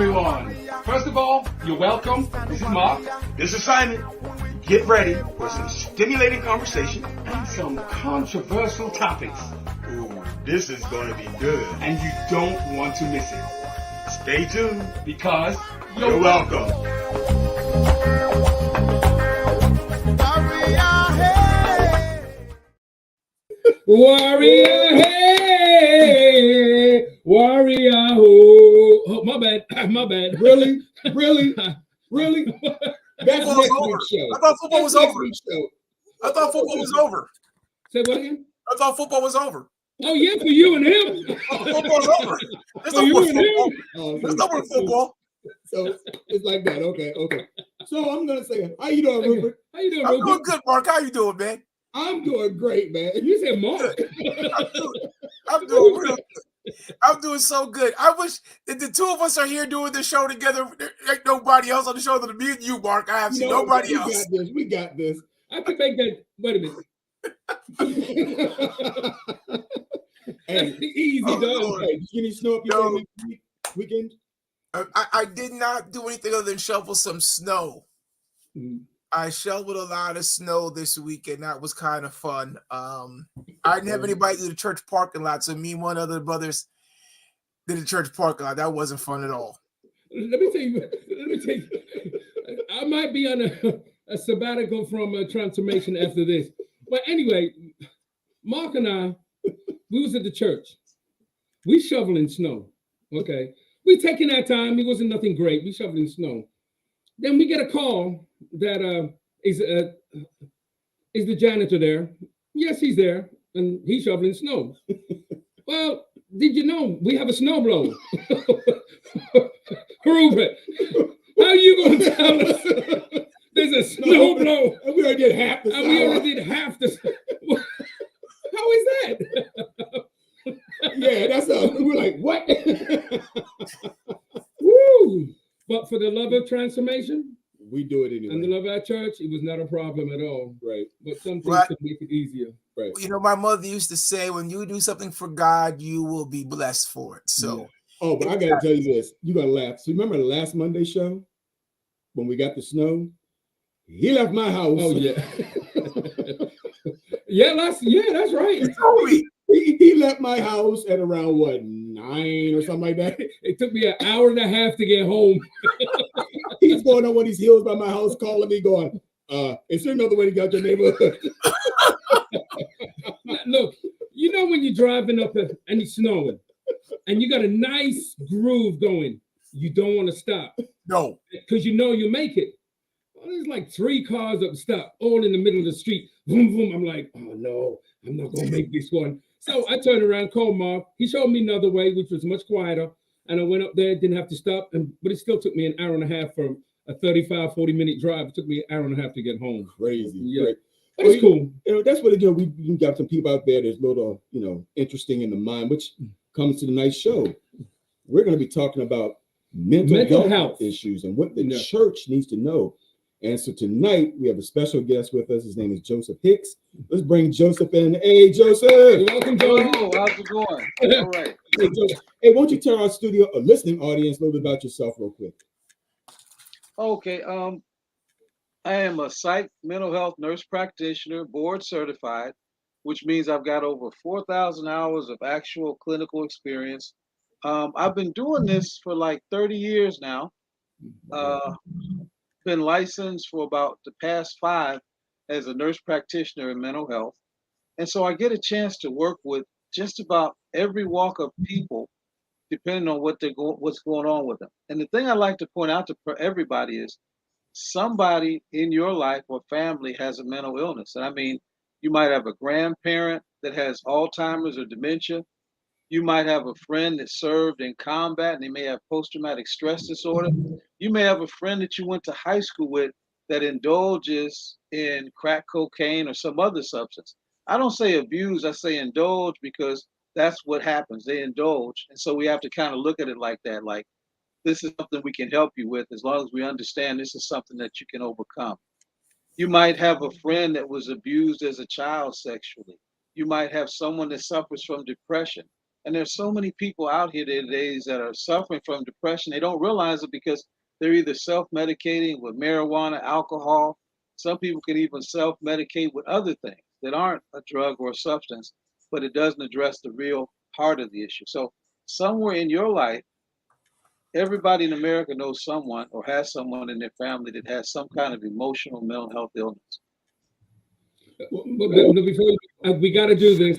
everyone. First of all, you're welcome. This is Mark. This is Simon. Get ready for some stimulating conversation And some controversial topics. Ooh, this is going to be good. And you don't want to miss it. Stay tuned. Because You're welcome. Warrior, hey, warrior, ho. Oh, my bad. Really? That's Football was next over. week's show. I thought football was over. Show. I thought football was over. Say what again? I thought football was over. Oh, yeah, for you and him. Football's over. There's For no you more and football. him. There's no more football. So it's like that. Okay. So I'm gonna say, how you doing, Rupert? How you doing, I'm Rupert? doing good, Mark. How you doing, man? I'm doing great, man. You said Mark. I'm doing real good. I'm doing so good. I wish that the two of us are here doing the show together. There ain't nobody else on the show than me and you, Mark. I have seen nobody else. We got this. I could make that. Wait a minute. Hey, Easy, Oh, dog. Lord. hey, did you get any snow up your way weekend? I did not do anything other than shovel some snow. Mm. I shoveled a lot of snow this weekend. That was kind of fun. I didn't have anybody do the church parking lot, so me and one other brothers did the church parking lot. That wasn't fun at all. Let me tell you. I might be on a sabbatical from transformation after this. But anyway, Mark and I, we was at the church. We shoveling snow. Okay. We taking our time. It wasn't nothing great. We shoveling snow. Then we get a call that is the janitor there? Yes, he's there. And he's shoveling snow. Well, did you know we have a snowblower? Rupert, how you going to tell us there's a snowblower? And we already did half the And we already did half the. How is that? Yeah, that's how we're like, what? Woo! But for the love of transformation We do it anyway. and the love of our church, it was not a problem at all. Right. But some things Right. could make it easier. Right. You know, my mother used to say, when you do something for God, you will be blessed for it. So, Oh, but I gotta tell you this. You're gonna laugh. So remember the last Monday show when we got the snow? He left my house. Oh yeah. That's right. you told me. He left my house at around what 9 or something like that. It took me an hour and a half to get home. He's going on one of these hills by my house, calling me, going, is there another way to get out your neighborhood? Look, you know when you're driving up and it's snowing and you got a nice groove going, you don't want to stop No. because you know you'll make it. Well, there's like 3 cars up stop, all in the middle of the street. Boom, boom. I'm like, oh no, I'm not gonna make this one. So I turned around, called Mark. He showed me another way, which was much quieter. And I went up there, didn't have to stop. But it still took me an hour and a half from a 35, 40-minute drive. It took me an hour and a half to get home. Crazy. Yeah. Right. But it's cool. You know, that's what it is. We got some people out there that's a little, interesting in the mind, which comes to the nice show. We're going to be talking about mental health issues and what the church needs to know. And so tonight we have a special guest with us. His name is Joseph Hicks. Let's bring Joseph in. Hey, Joseph. You're welcome, Joseph. Oh, how's it going? All right. Hey, Joseph. Hey, won't you tell our studio, a listening audience, a little bit about yourself real quick? Okay. I am a psych mental health nurse practitioner, board certified, which means I've got over 4,000 hours of actual clinical experience. I've been doing this for like 30 years now. Been licensed for about the past 5 as a nurse practitioner in mental health. And so I get a chance to work with just about every walk of people, depending on what's going on with them. And the thing I like to point out to everybody is somebody in your life or family has a mental illness. And I mean, you might have a grandparent that has Alzheimer's or dementia. You might have a friend that served in combat and they may have post-traumatic stress disorder. You may have a friend that you went to high school with that indulges in crack cocaine or some other substance. I don't say abuse, I say indulge, because that's what happens. They indulge. And so we have to kind of look at it like that. Like, this is something we can help you with as long as we understand this is something that you can overcome. You might have a friend that was abused as a child sexually. You might have someone that suffers from depression. And there's so many people out here nowadays that are suffering from depression. They don't realize it because they're either self-medicating with marijuana, alcohol. Some people can even self-medicate with other things that aren't a drug or a substance, but it doesn't address the real heart of the issue. So somewhere in your life, everybody in America knows someone or has someone in their family that has some kind of emotional mental health illness. But before we got to do this,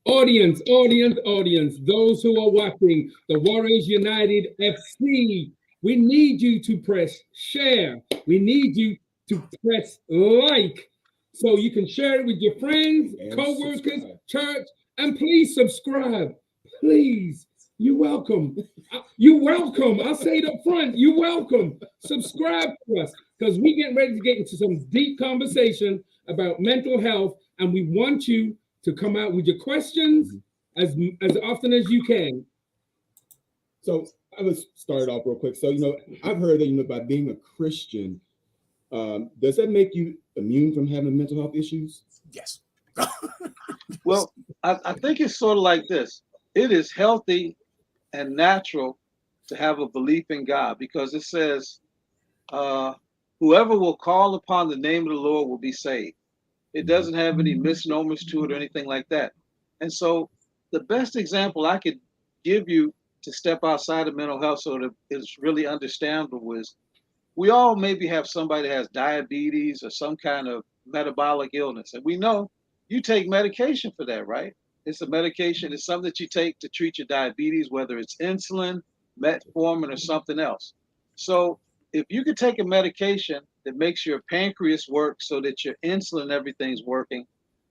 Audience, those who are watching the Warriors United FC, we need you to press share. We need you to press like so you can share it with your friends, co-workers, church, and please subscribe. Please. You're welcome. You're welcome. I'll say it up front. You're welcome. Subscribe to us because we're getting ready to get into some deep conversation about mental health, and we want you to come out with your questions as often as you can. So I was start off real quick. So, I've heard that, by being a Christian, does that make you immune from having mental health issues? Yes. Well, I think it's sort of like this. It is healthy and natural to have a belief in God because it says, whoever will call upon the name of the Lord will be saved. It doesn't have any misnomers to it or anything like that. And so the best example I could give you to step outside of mental health so that it's really understandable is we all maybe have somebody that has diabetes or some kind of metabolic illness. And we know you take medication for that, right? It's a medication. It's something that you take to treat your diabetes, whether it's insulin, metformin, or something else. So if you could take a medication that makes your pancreas work so that your insulin and everything's working,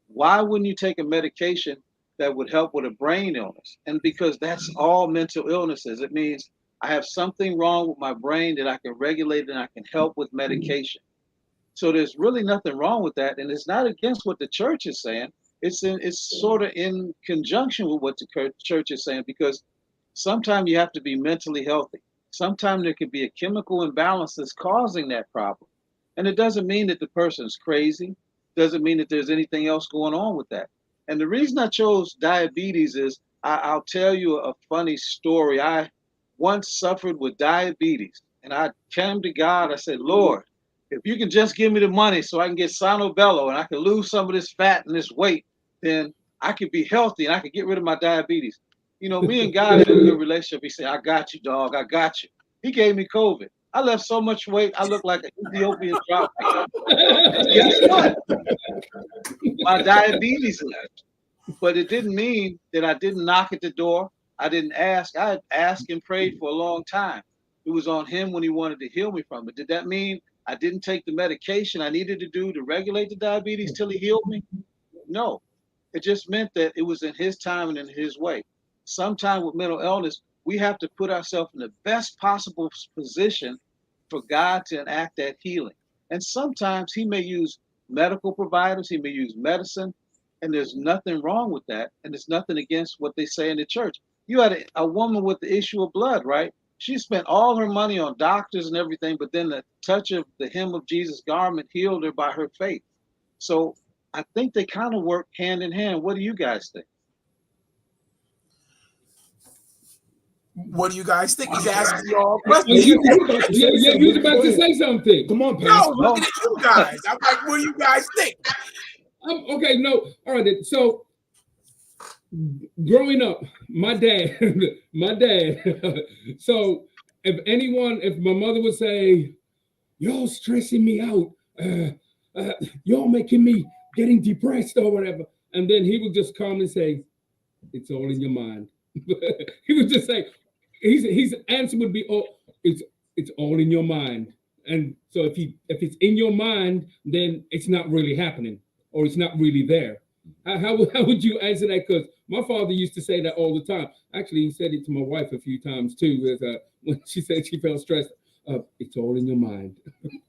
why wouldn't you take a medication that would help with a brain illness? And because that's all mental illnesses, it means I have something wrong with my brain that I can regulate and I can help with medication. So there's really nothing wrong with that. And it's not against what the church is saying. It's sort of in conjunction with what the church is saying, because sometimes you have to be mentally healthy. Sometimes there could be a chemical imbalance that's causing that problem. And it doesn't mean that the person's crazy. Doesn't mean that there's anything else going on with that. And the reason I chose diabetes is I'll tell you a funny story. I once suffered with diabetes and I came to God. I said, Lord, if you can just give me the money so I can get Sanobello and I can lose some of this fat and this weight, then I could be healthy and I could get rid of my diabetes. Me and God have a good relationship. He said, I got you, dog. I got you. He gave me COVID. I left so much weight, I look like an Ethiopian drought. Guess what? My diabetes left. But it didn't mean that I didn't knock at the door. I didn't ask. I had asked and prayed for a long time. It was on him when he wanted to heal me from it. Did that mean I didn't take the medication I needed to do to regulate the diabetes till he healed me? No. It just meant that it was in his time and in his way. Sometimes with mental illness, we have to put ourselves in the best possible position for God to enact that healing. And sometimes he may use medical providers, he may use medicine, and there's nothing wrong with that. And there's nothing against what they say in the church. You had a woman with the issue of blood, right? She spent all her money on doctors and everything, but then the touch of the hem of Jesus' garment healed her by her faith. So I think they kind of work hand in hand. What do you guys think? What do you guys think? He's asking you all questions. You was about to say something. Come on, Pastor. No, looking at you guys. I'm like, what do you guys think? Okay, no. All right. So growing up, my dad. So if my mother would say, "Y'all stressing me out, y'all making me getting depressed or whatever," and then he would just calmly say, "It's all in your mind." He would just say, his answer would be, "Oh, it's all in your mind." And so if it's in your mind, then it's not really happening, or it's not really there. How would you answer that? Because my father used to say that all the time. Actually, he said it to my wife a few times too. When she said she felt stressed, it's all in your mind.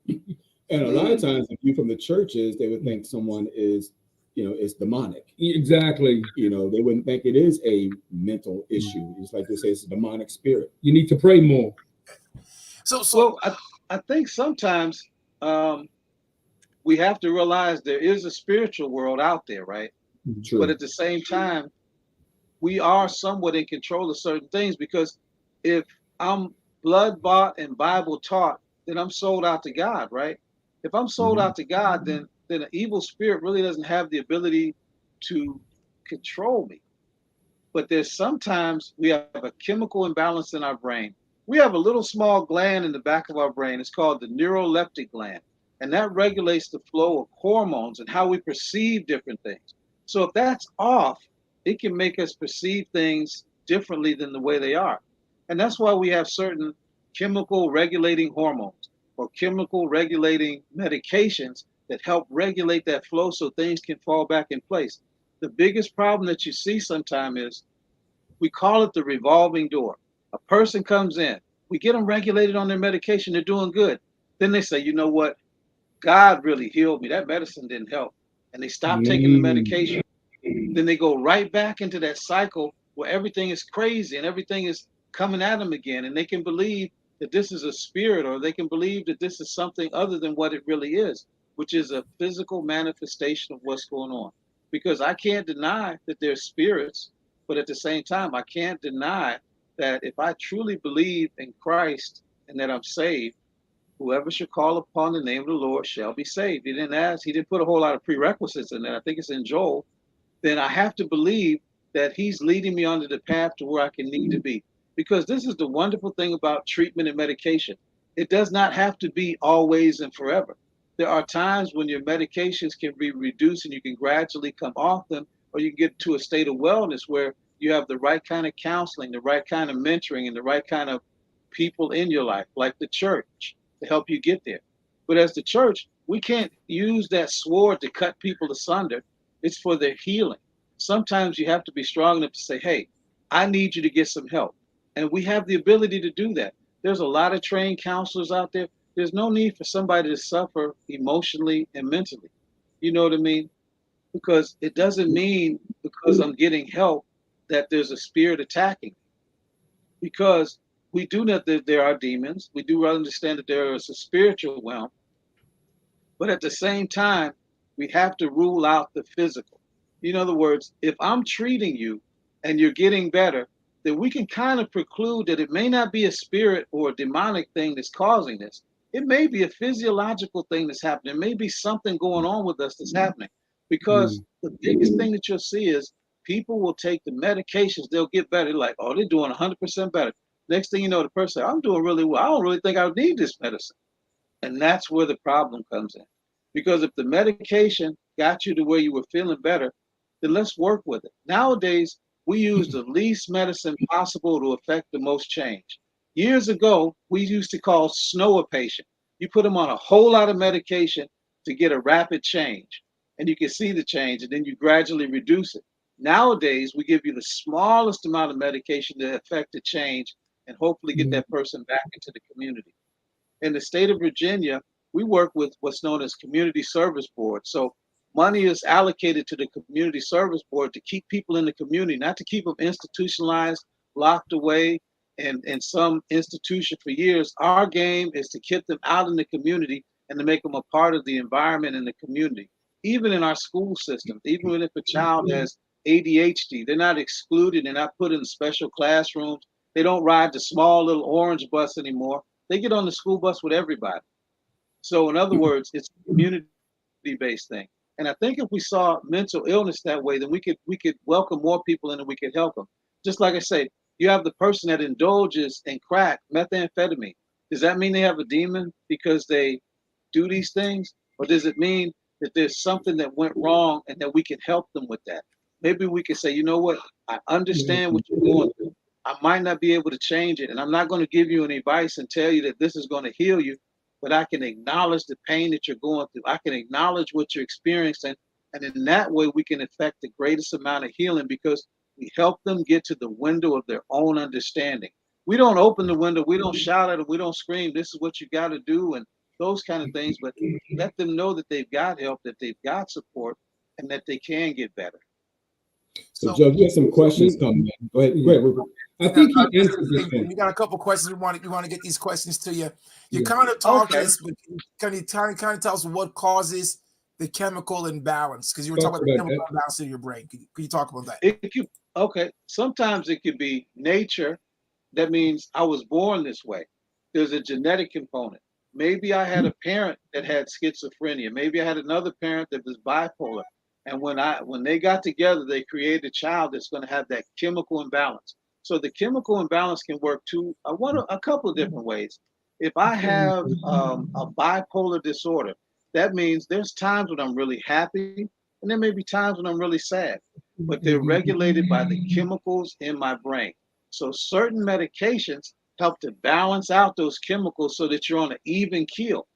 And a lot of times, if you're from the churches, they would think someone is, it's demonic. Exactly. They wouldn't think it is a mental issue. It's like they say, it's a demonic spirit. You need to pray more. So I think sometimes we have to realize there is a spiritual world out there, right? True. But at the same time, we are somewhat in control of certain things, because if I'm blood bought and Bible taught, then I'm sold out to God, right? If I'm sold out to God, then an evil spirit really doesn't have the ability to control me. But there's sometimes we have a chemical imbalance in our brain. We have a little small gland in the back of our brain. It's called the neuroleptic gland. And that regulates the flow of hormones and how we perceive different things. So if that's off, it can make us perceive things differently than the way they are. And that's why we have certain chemical regulating hormones or chemical regulating medications that help regulate that flow so things can fall back in place. The biggest problem that you see sometimes is we call it the revolving door. A person comes in, we get them regulated on their medication, they're doing good. Then they say, you know what? God really healed me. That medicine didn't help. And they stop taking the medication. Then they go right back into that cycle where everything is crazy and everything is coming at them again. And they can believe that this is a spirit, or they can believe that this is something other than what it really is, which is a physical manifestation of what's going on. Because I can't deny that there's spirits, but at the same time, I can't deny that if I truly believe in Christ and that I'm saved, whoever should call upon the name of the Lord shall be saved. He didn't put a whole lot of prerequisites in there. I think it's in Joel. Then I have to believe that he's leading me onto the path to where I can need to be. Because this is the wonderful thing about treatment and medication. It does not have to be always and forever. There are times when your medications can be reduced and you can gradually come off them, or you can get to a state of wellness where you have the right kind of counseling, the right kind of mentoring, and the right kind of people in your life, like the church, to help you get there. But as the church, we can't use that sword to cut people asunder. It's for their healing. Sometimes you have to be strong enough to say, hey, I need you to get some help. And we have the ability to do that. There's a lot of trained counselors out there. There's no need for somebody to suffer emotionally and mentally. You know what I mean? Because it doesn't mean because I'm getting help that there's a spirit attacking me. Because we do know that there are demons. We do understand that there is a spiritual realm. But at the same time, we have to rule out the physical. In other words, if I'm treating you and you're getting better, then we can kind of preclude that it may not be a spirit or a demonic thing that's causing this. It may be a physiological thing that's happening. It may be something going on with us that's happening. Because the biggest thing that you'll see is people will take the medications, they'll get better. Like, oh, they're doing 100% better. Next thing you know, the person, I'm doing really well. I don't really think I need this medicine. And that's where the problem comes in. Because if the medication got you to where you were feeling better, then let's work with it. Nowadays, we use the least medicine possible to affect the most change. Years ago, we used to call snow a patient. You put them on a whole lot of medication to get a rapid change. And you can see the change, and then you gradually reduce it. Nowadays, we give you the smallest amount of medication to affect the change and hopefully get that person back into the community. In the state of Virginia, we work with what's known as community service board. So money is allocated to the community service board to keep people in the community, not to keep them institutionalized, locked away in some institution for years. Our game is to keep them out in the community and to make them a part of the environment in the community. Even in our school system, even if a child has ADHD, they're not excluded, they're not put in special classrooms. They don't ride the small little orange bus anymore. They get on the school bus with everybody. So in other words, it's a community-based thing. And I think if we saw mental illness that way, then we could welcome more people in and we could help them. Just like I say, you have the person that indulges in crack, methamphetamine. Does that mean they have a demon because they do these things? Or does it mean that there's something that went wrong and that we can help them with that? Maybe we can say, you know what? I understand what you're going through. I might not be able to change it. And I'm not going to give you any advice and tell you that this is going to heal you. But I can acknowledge the pain that you're going through. I can acknowledge what you're experiencing. And in that way, we can affect the greatest amount of healing because we help them get to the window of their own understanding. We don't open the window. We don't shout at them. We don't scream, this is what you got to do, and those kind of things. But let them know that they've got help, that they've got support, and that they can get better. So Joe, you have some questions coming in. Go ahead, Rupert. I think he answered this one. We got a couple questions. We want to get these questions to you. You kind of talked this, but can you kind of tell us what causes the chemical imbalance? Because you were talking about the chemical imbalance in your brain. Could you talk about that? Okay, sometimes it could be nature. That means I was born this way. There's a genetic component. Maybe I had a parent that had schizophrenia. Maybe I had another parent that was bipolar. And when they got together, they created a child that's going to have that chemical imbalance. So the chemical imbalance can work a couple of different ways. If I have a bipolar disorder, that means there's times when I'm really happy, and there may be times when I'm really sad, but they're regulated by the chemicals in my brain. So certain medications help to balance out those chemicals so that you're on an even keel.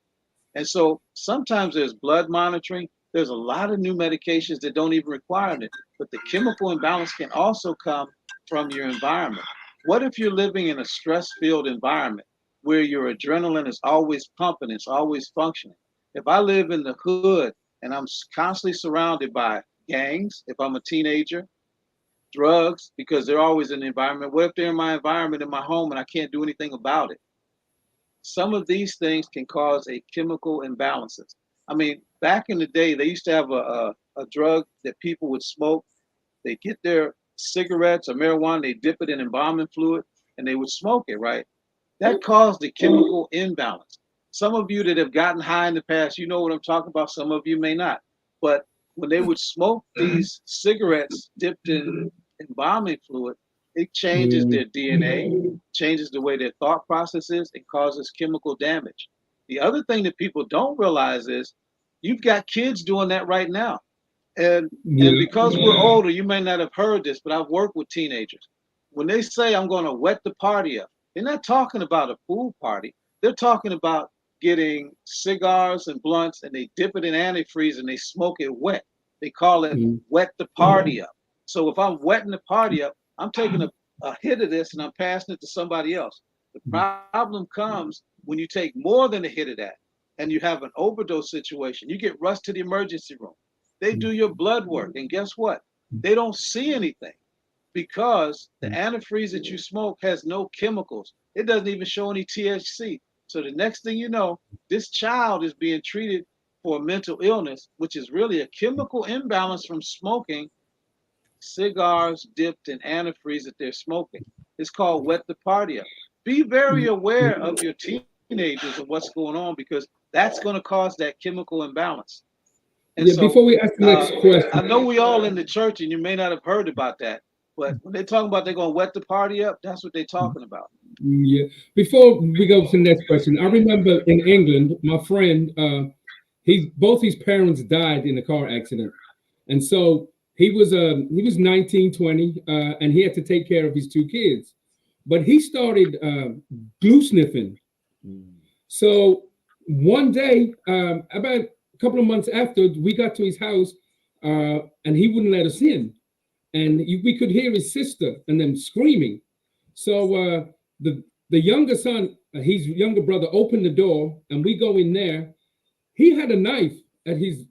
And so sometimes there's blood monitoring. There's a lot of new medications that don't even require it. But the chemical imbalance can also come from your environment. What if you're living in a stress-filled environment where your adrenaline is always pumping, it's always functioning? If I live in the hood and I'm constantly surrounded by gangs, if I'm a teenager, drugs, because they're always in the environment. What if they're in my environment in my home and I can't do anything about it? Some of these things can cause a chemical imbalances. I mean, back in the day, they used to have a drug that people would smoke. They get their cigarettes or marijuana, they dip it in embalming fluid, and they would smoke it, right? That caused a chemical imbalance. Some of you that have gotten high in the past, you know what I'm talking about. Some of you may not. But when they would smoke these cigarettes dipped in embalming fluid, it changes their DNA, changes the way their thought process is, and causes chemical damage. The other thing that people don't realize is you've got kids doing that right now. And because we're older, you may not have heard this, but I've worked with teenagers. When they say I'm going to wet the party up, they're not talking about a pool party. They're talking about getting cigars and blunts and they dip it in antifreeze and they smoke it wet. They call it wet the party up. So if I'm wetting the party up, I'm taking a hit of this and I'm passing it to somebody else. The problem comes when you take more than a hit of that and you have an overdose situation. You get rushed to the emergency room. They do your blood work, and guess what? They don't see anything because the antifreeze that you smoke has no chemicals. It doesn't even show any THC. So the next thing you know, this child is being treated for a mental illness, which is really a chemical imbalance from smoking cigars dipped in antifreeze that they're smoking. It's called wet the party up. Be very aware of your teenagers and what's going on because that's going to cause that chemical imbalance. And so, before we ask the next question, I know we all in the church, and you may not have heard about that, but when they're talking about they're going to wet the party up, that's what they're talking about. Yeah. Before we go to the next question, I remember in England, my friend, both his parents died in a car accident, and so he was 19, 20, and he had to take care of his two kids, but he started glue sniffing. So one day, about a couple of months after, we got to his house, and he wouldn't let us in, and we could hear his sister and them screaming. So the younger son, his younger brother, opened the door, and we go in there. He had a knife at his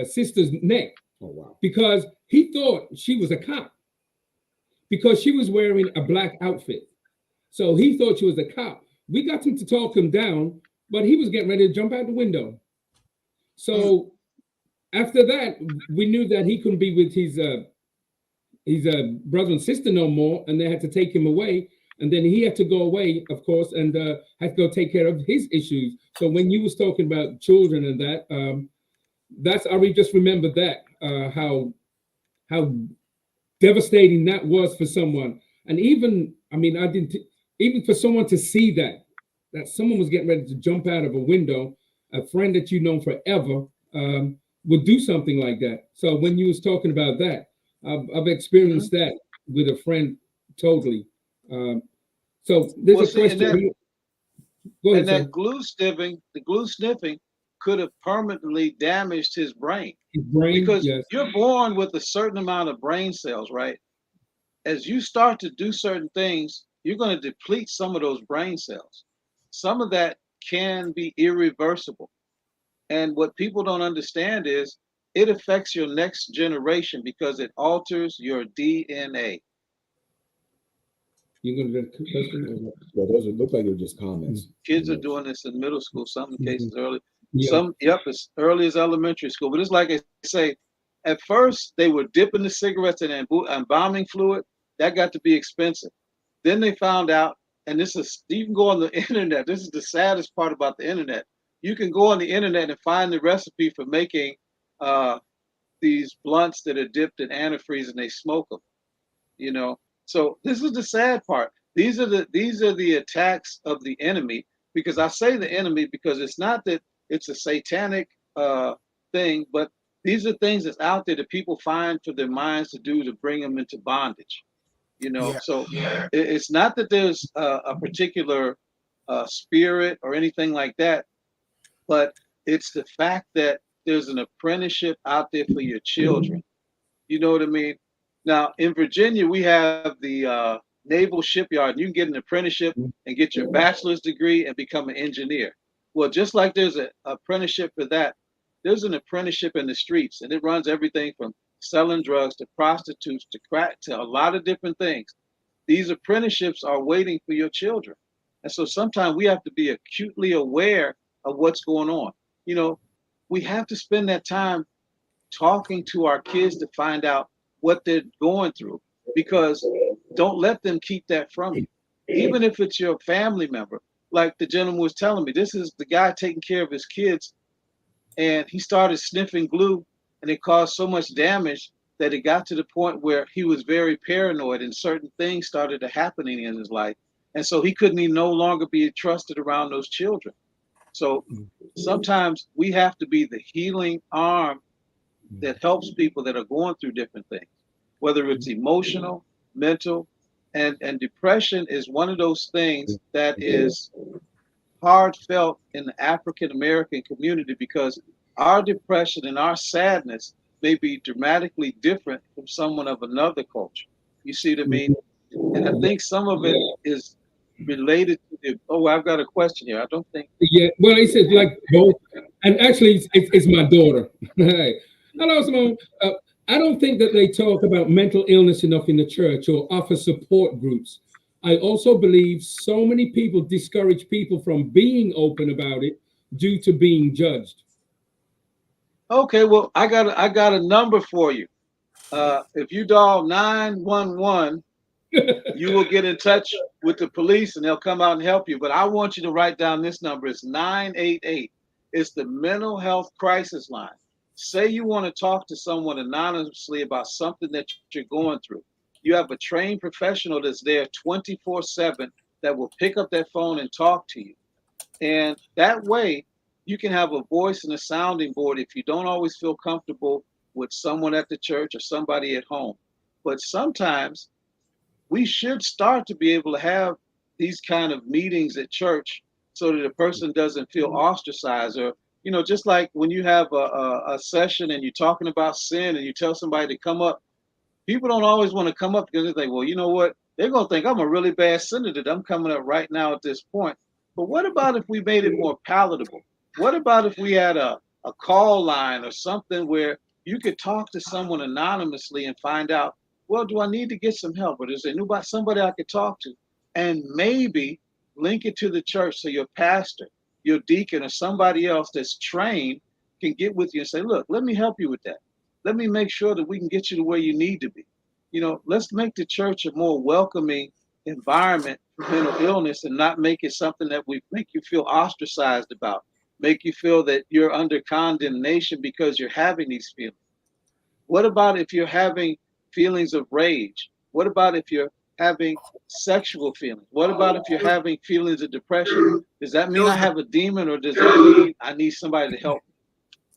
sister's neck. Oh wow! Because he thought she was a cop because she was wearing a black outfit. So he thought she was a cop. We got him to talk him down, but he was getting ready to jump out the window. So after that, we knew that he couldn't be with his brother and sister no more, and they had to take him away. And then he had to go away, of course, and had to go take care of his issues. So when you was talking about children and that, I just remembered that how devastating that was for someone. And even, I mean, even for someone to see that someone was getting ready to jump out of a window, a friend that you've known forever would do something like that. So when you was talking about that, I've experienced that with a friend totally. So there's a question. Go ahead, and the glue sniffing could have permanently damaged his brain. Because you're born with a certain amount of brain cells, right? As you start to do certain things, you're going to deplete some of those brain cells. Some of that can be irreversible. And what people don't understand is it affects your next generation because it alters your DNA. You going to get a question? Well, those look like they're just comments. Kids are doing this in middle school, some cases early. Some, as early as elementary school. But it's like I say, At first, they were dipping the cigarettes in embalming fluid. That got to be expensive. Then they found out, and this is, you can go on the internet. This is the saddest part about the internet. You can go on the internet and find the recipe for making these blunts that are dipped in antifreeze and they smoke them. You know, so this is the sad part. These are the attacks of the enemy. Because I say the enemy because it's not that it's a satanic thing, but these are things that's out there that people find for their minds to do to bring them into bondage. You know, so it's not that there's a particular spirit or anything like that, but it's the fact that there's an apprenticeship out there for your children. You know what I mean? Now, in Virginia, we have the Naval Shipyard, and you can get an apprenticeship and get your bachelor's degree and become an engineer. Well, just like there's an apprenticeship for that, there's an apprenticeship in the streets, and it runs everything from selling drugs to prostitutes to crack to a lot of different things. These apprenticeships are waiting for your children. And so sometimes we have to be acutely aware of what's going on. You know, we have to spend that time talking to our kids to find out what they're going through, because don't let them keep that from you. Even if it's your family member, like the gentleman was telling me, this is the guy taking care of his kids, and he started sniffing glue, and it caused so much damage that it got to the point where he was very paranoid, and certain things started happening in his life. And so he couldn't even no longer be trusted around those children. So sometimes we have to be the healing arm that helps people that are going through different things, whether it's emotional, mental, and depression is one of those things that is hard felt in the African American community, because our depression and our sadness may be dramatically different from someone of another culture. You see what I mean? And I think some of it is related to the, oh, I've got a question here. I don't think. Yeah, well, he said like both, and actually it's my daughter. Hello, Simone. I don't think that they talk about mental illness enough in the church or offer support groups. I also believe so many people discourage people from being open about it due to being judged. Okay, well, I got a number for you. If you dial 911, you will get in touch with the police and they'll come out and help you. But I want you to write down this number. It's 988. It's the mental health crisis line. Say you want to talk to someone anonymously about something that you're going through. You have a trained professional that's there 24/7 that will pick up that phone and talk to you. And that way you can have a voice and a sounding board if you don't always feel comfortable with someone at the church or somebody at home. But sometimes we should start to be able to have these kind of meetings at church so that a person doesn't feel ostracized. Or, you know, just like when you have a session and you're talking about sin and you tell somebody to come up, people don't always want to come up because they think, well, you know what? They're going to think I'm a really bad sinner that I'm coming up right now at this point. But what about if we made it more palatable? What about if we had a call line or something where you could talk to someone anonymously and find out, well, do I need to get some help? Or is there somebody I could talk to? And maybe link it to the church so your pastor, your deacon, or somebody else that's trained can get with you and say, look, let me help you with that. Let me make sure that we can get you to where you need to be. You know, let's make the church a more welcoming environment for mental illness and not make it something that we make you feel ostracized about, make you feel that you're under condemnation because you're having these feelings. What about if you're having feelings of rage? What about if you're having sexual feelings? What about if you're having feelings of depression? Does that mean I have a demon, or does that mean I need somebody to help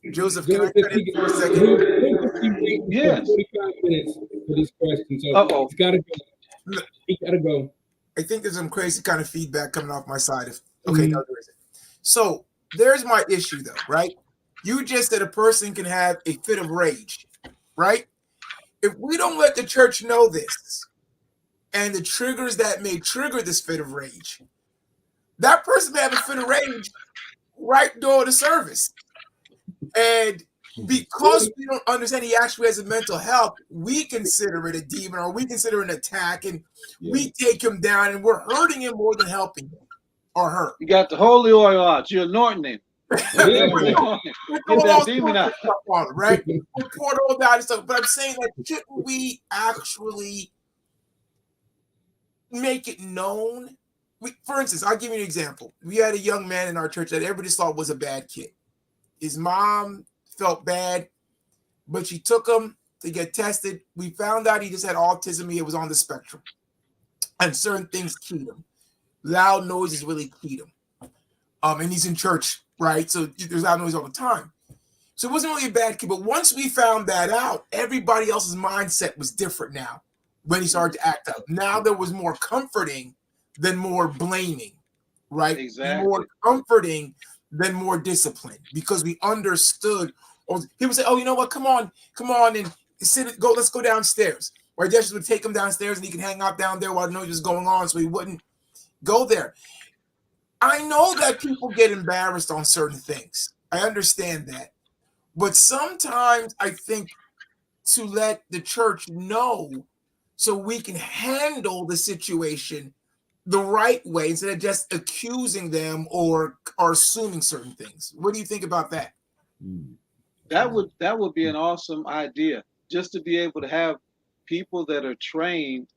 me? Joseph, can I cut in for a second? Yes. 45 minutes for this question, so he's got to go. He got to go. I think there's some crazy kind of feedback coming off my side. No, there isn't. So there's my issue, though, right? You just said a person can have a fit of rage, right? If we don't let the church know this and the triggers that may trigger this fit of rage, that person may have a fit of rage right during the service. And because we don't understand he actually has a mental health, we consider it a demon, or we consider it an attack, and we take him down, and we're hurting him more than helping him or her. You got the holy oil out. You're anointing him. Yeah. Get that demon out. On it, right? We poured all that and stuff. But I'm saying that shouldn't we actually make it known? For instance, I'll give you an example. We had a young man in our church that everybody thought was a bad kid. His mom felt bad, but she took him to get tested. We found out he just had autism. He was on the spectrum. And certain things keyed him. Loud noises really keyed him. And he's in church, right? So there's loud noise all the time. So it wasn't really a bad kid. But once we found that out, everybody else's mindset was different now when he started to act up. Now there was more comforting than more blaming, right? Exactly. More comforting than more discipline, because we understood. He would say, "Oh, you know what? Come on, and let's go downstairs." Or Jess would take him downstairs, and he could hang out down there while the noise was going on, so he wouldn't go there. I know that people get embarrassed on certain things. I understand that, but sometimes I think to let the church know so we can handle the situation the right way instead of just accusing them or assuming certain things. What do you think about that? That would be an awesome idea, just to be able to have people that are trained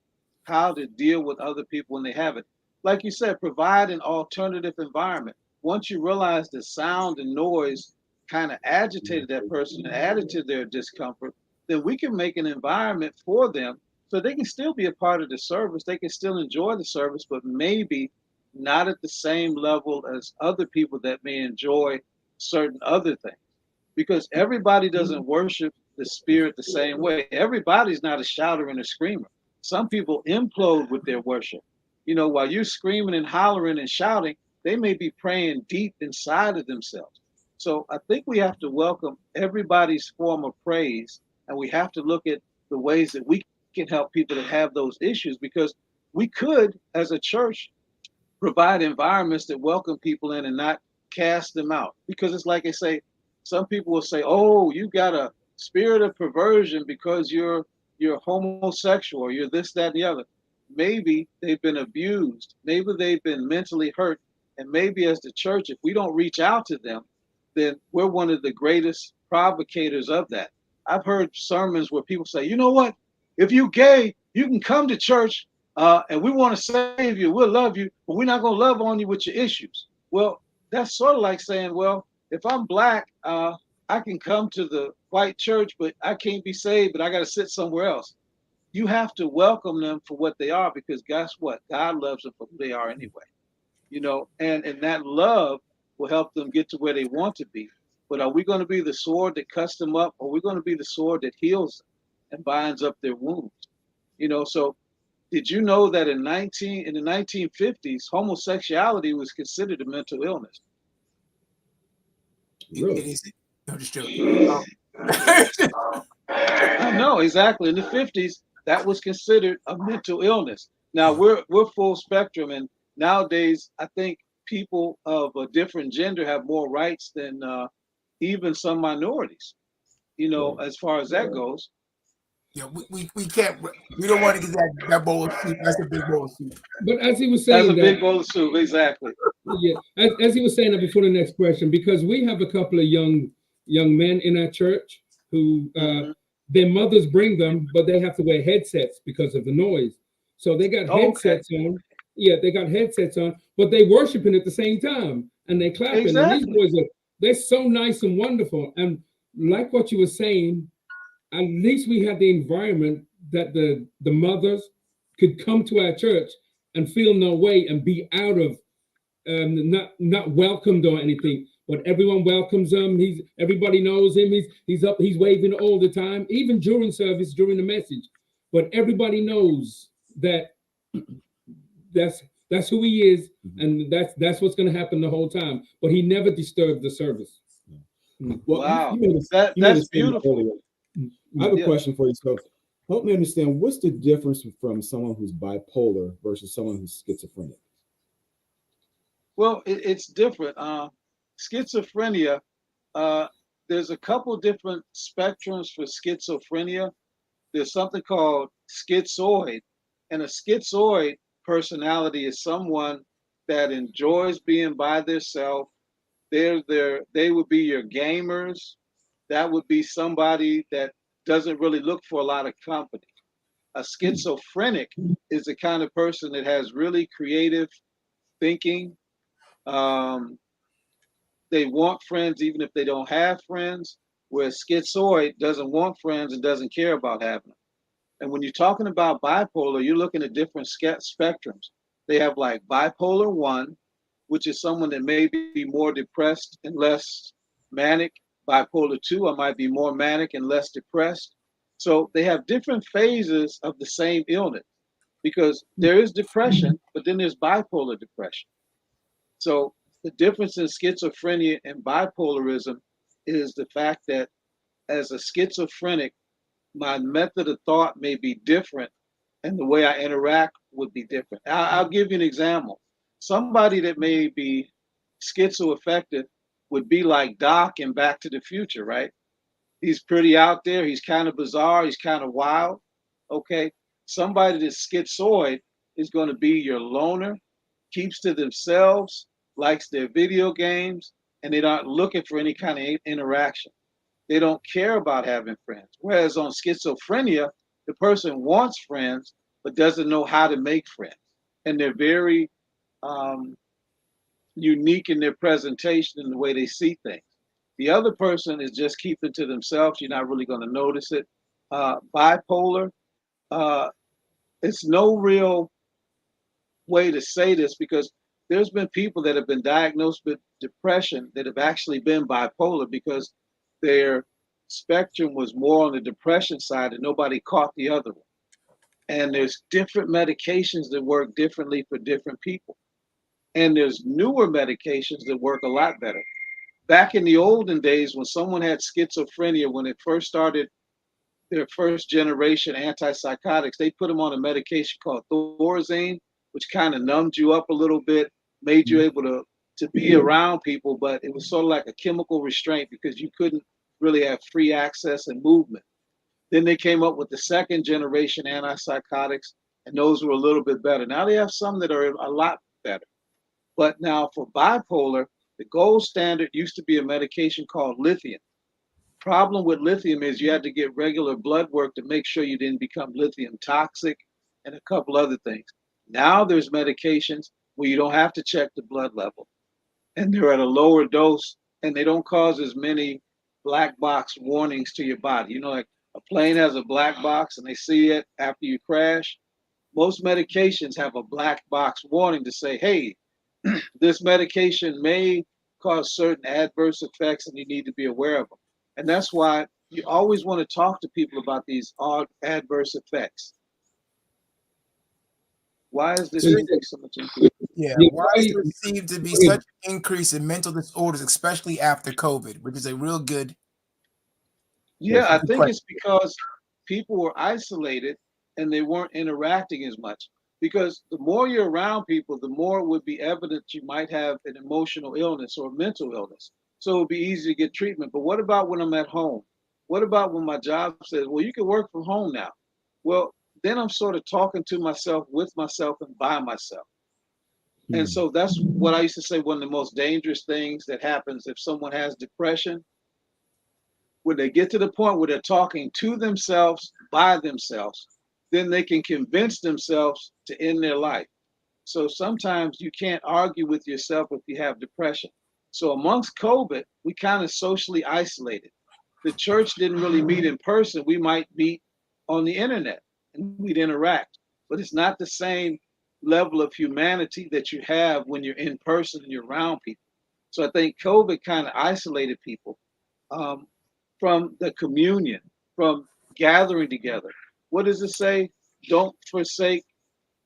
how to deal with other people when they have it. Like you said, provide an alternative environment. Once you realize the sound and noise kind of agitated that person and added to their discomfort, then we can make an environment for them so they can still be a part of the service. They can still enjoy the service, but maybe not at the same level as other people that may enjoy certain other things. Because everybody doesn't worship the Spirit the same way. Everybody's not a shouter and a screamer. Some people implode with their worship. While you're screaming and hollering and shouting, they may be praying deep inside of themselves. So I think we have to welcome everybody's form of praise, and we have to look at the ways that we can help people that have those issues, because we could, as a church, provide environments that welcome people in and not cast them out. Because it's like they say, some people will say, "Oh, you got a spirit of perversion because you're homosexual, or you're this, that, and the other." Maybe they've been abused. Maybe they've been mentally hurt. And maybe as the church, if we don't reach out to them, then we're one of the greatest provocators of that. I've heard sermons where people say, "You know what? If you're gay, you can come to church and we want to save you. We'll love you, but we're not going to love on you with your issues." Well, that's sort of like saying, well, if I'm black, I can come to the white church, but I can't be saved, but I got to sit somewhere else. You have to welcome them for what they are, because guess what? God loves them for who they are anyway. And that love will help them get to where they want to be. But are we going to be the sword that cuts them up, or are we going to be the sword that heals them and binds up their wounds? So did you know that in the 1950s, homosexuality was considered a mental illness? Really? I'm just joking. No, exactly. In the 50s, that was considered a mental illness. Now we're full spectrum, and nowadays I think people of a different gender have more rights than even some minorities. As far as that goes. Yeah, we can't. We don't want to get that bowl of soup. That's a big bowl of soup. But as he was saying, that's a big bowl of soup, exactly. Yeah, as he was saying that before the next question, because we have a couple of young men in our church who their mothers bring them, but they have to wear headsets because of the noise. So they got headsets on. Yeah, they got headsets on, but they worshiping at the same time and they clapping. Exactly. And these boys they're so nice and wonderful. And like what you were saying, at least we had the environment that the mothers could come to our church and feel no way and be out of not welcomed or anything. But everyone welcomes him. Everybody knows him. He's up. He's waving all the time, even during service, during the message. But everybody knows that that's who he is, and that's what's going to happen the whole time. But he never disturbed the service. Well, wow, that's beautiful. I have a question for you, so help me understand, what's the difference from someone who's bipolar versus someone who's schizophrenic? Well, it's different. Schizophrenia, there's a couple different spectrums for schizophrenia. There's something called schizoid, and a schizoid personality is someone that enjoys being by themselves. They would be your gamers. That would be somebody that doesn't really look for a lot of company. A schizophrenic is the kind of person that has really creative thinking. Um, they want friends even if they don't have friends, whereas schizoid doesn't want friends and doesn't care about having them. And when you're talking about bipolar, you're looking at different spectrums. They have like bipolar 1, which is someone that may be more depressed and less manic. Bipolar 2, I might be more manic and less depressed. So they have different phases of the same illness because there is depression, but then there's bipolar depression. So the difference in schizophrenia and bipolarism is the fact that as a schizophrenic, my method of thought may be different and the way I interact would be different. I'll give you an example. Somebody that may be schizoaffective would be like Doc in Back to the Future, right? He's pretty out there. He's kind of bizarre. He's kind of wild. Okay. Somebody that's schizoid is going to be your loner, keeps to themselves, likes their video games, and they're not looking for any kind of interaction. They don't care about having friends. Whereas on schizophrenia, the person wants friends, but doesn't know how to make friends. And they're very unique in their presentation and the way they see things. The other person is just keeping to themselves. You're not really going to notice it. Bipolar, it's no real way to say this because there's been people that have been diagnosed with depression that have actually been bipolar because their spectrum was more on the depression side and nobody caught the other one. And there's different medications that work differently for different people. And there's newer medications that work a lot better. Back in the olden days, when someone had schizophrenia, when it first started their first generation antipsychotics, they put them on a medication called Thorazine, which kind of numbed you up a little bit, made you able to be around people, but it was sort of like a chemical restraint because you couldn't really have free access and movement. Then they came up with the second generation antipsychotics, and those were a little bit better. Now they have some that are a lot better. But now for bipolar, the gold standard used to be a medication called lithium. Problem with lithium is you had to get regular blood work to make sure you didn't become lithium toxic and a couple other things. Now there's medications where you don't have to check the blood level and they're at a lower dose and they don't cause as many black box warnings to your body. You know, like a plane has a black box and they see it after you crash. Most medications have a black box warning to say, hey, this medication may cause certain adverse effects and you need to be aware of them. And that's why you always want to talk to people about these odd adverse effects. Why is this so much increase? Yeah, why is there perceived to be such an increase in mental disorders, especially after COVID, which is a real good. Yeah, I think it's because people were isolated and they weren't interacting as much. Because the more you're around people, the more it would be evident you might have an emotional illness or mental illness. So it would be easy to get treatment. But what about when I'm at home? What about when my job says, well, you can work from home now? Well, then I'm sort of talking to myself, with myself, and by myself. And so that's what I used to say, one of the most dangerous things that happens if someone has depression. When they get to the point where they're talking to themselves, by themselves, then they can convince themselves to end their life. So sometimes you can't argue with yourself if you have depression. So amongst COVID, we kind of socially isolated. The church didn't really meet in person. We might meet on the internet and we'd interact, but it's not the same level of humanity that you have when you're in person and you're around people. So I think COVID kind of isolated people from the communion, from gathering together. What does it say? Don't forsake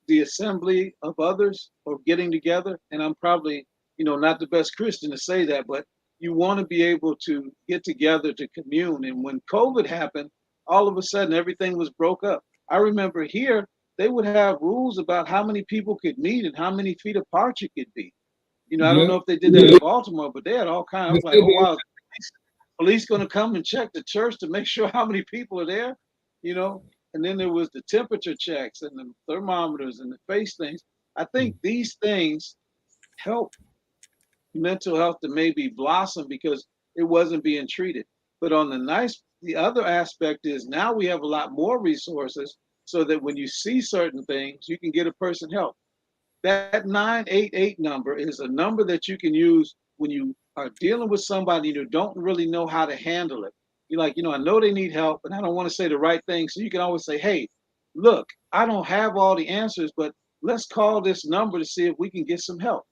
the assembly of others or getting together. And I'm probably, not the best Christian to say that, but you want to be able to get together to commune. And when COVID happened, all of a sudden everything was broke up. I remember here, they would have rules about how many people could meet and how many feet apart you could be. I don't know if they did that in Baltimore, but they had all kinds. I was like, oh, wow, police going to come and check the church to make sure how many people are there, And then there was the temperature checks and the thermometers and the face things. I think these things help mental health that maybe blossomed because it wasn't being treated. But on the other aspect is now we have a lot more resources so that when you see certain things, you can get a person help. That 988 number is a number that you can use when you are dealing with somebody who don't really know how to handle it. You're like, I know they need help, but I don't want to say the right thing. So you can always say, hey, look, I don't have all the answers, but let's call this number to see if we can get some help.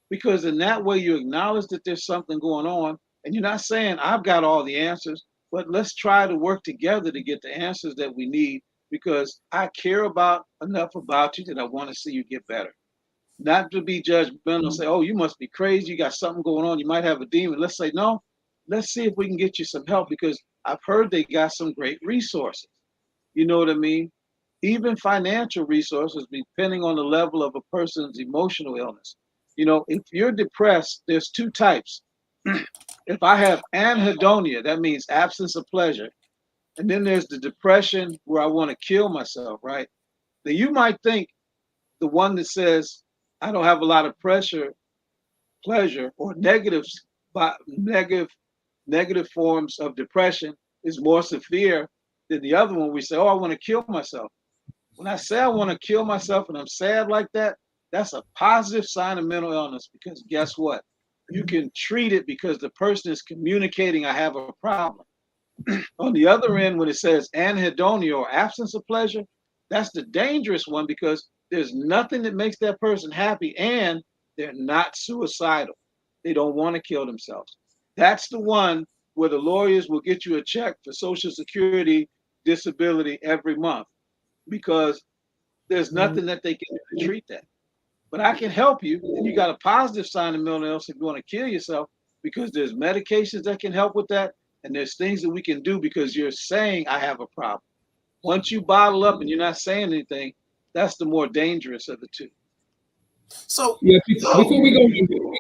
Because in that way, you acknowledge that there's something going on, and you're not saying, I've got all the answers, but let's try to work together to get the answers that we need because I care enough about you that I want to see you get better. Not to be judgmental, say, oh, you must be crazy, you got something going on, you might have a demon. Let's say, no, let's see if we can get you some help because I've heard they got some great resources. You know what I mean? Even financial resources, depending on the level of a person's emotional illness. If you're depressed, there's two types. If I have anhedonia, that means absence of pleasure. And then there's the depression where I want to kill myself, right? Now you might think the one that says, I don't have a lot of pleasure or negative forms of depression is more severe than the other one. We say, oh, I want to kill myself. When I say I want to kill myself and I'm sad like that, that's a positive sign of mental illness because guess what? You can treat it because the person is communicating, I have a problem. On the other end, when it says anhedonia or absence of pleasure, that's the dangerous one because there's nothing that makes that person happy and they're not suicidal. They don't want to kill themselves. That's the one where the lawyers will get you a check for Social Security disability every month because there's nothing that they can do to treat that. But I can help you, and you got a positive sign of mental illness if you want to kill yourself because there's medications that can help with that, and there's things that we can do because you're saying I have a problem. Once you bottle up and you're not saying anything, that's the more dangerous of the two. So before we go,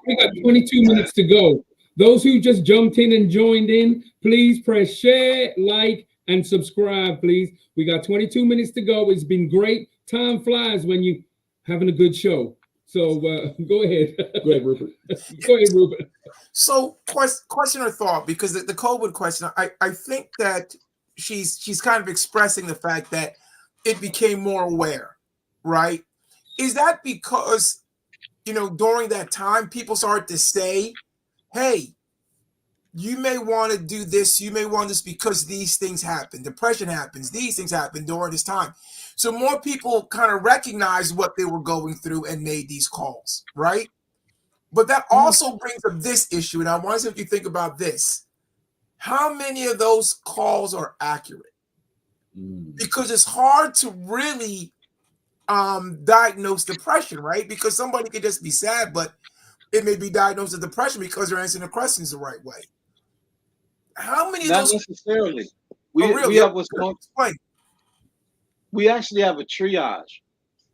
we got 22 minutes to go. Those who just jumped in and joined in, please press share, like, and subscribe, please. We got 22 minutes to go. It's been great. Time flies when you having a good show. So go ahead. Go ahead, Rupert. Go ahead, Rupert. So question or thought, because the COVID question, I think that she's kind of expressing the fact that it became more aware, right? Is that because, during that time, people started to say, hey, you may want to do this, you may want this because these things happen. Depression happens, these things happen during this time. So more people kind of recognized what they were going through and made these calls, right? But that also brings up this issue, and I want to see if you think about this. How many of those calls are accurate? Because it's hard to really diagnose depression, right? Because somebody could just be sad, but it may be diagnosed as depression because they're answering the questions the right way. How many Not of those? necessarily. We actually have a triage.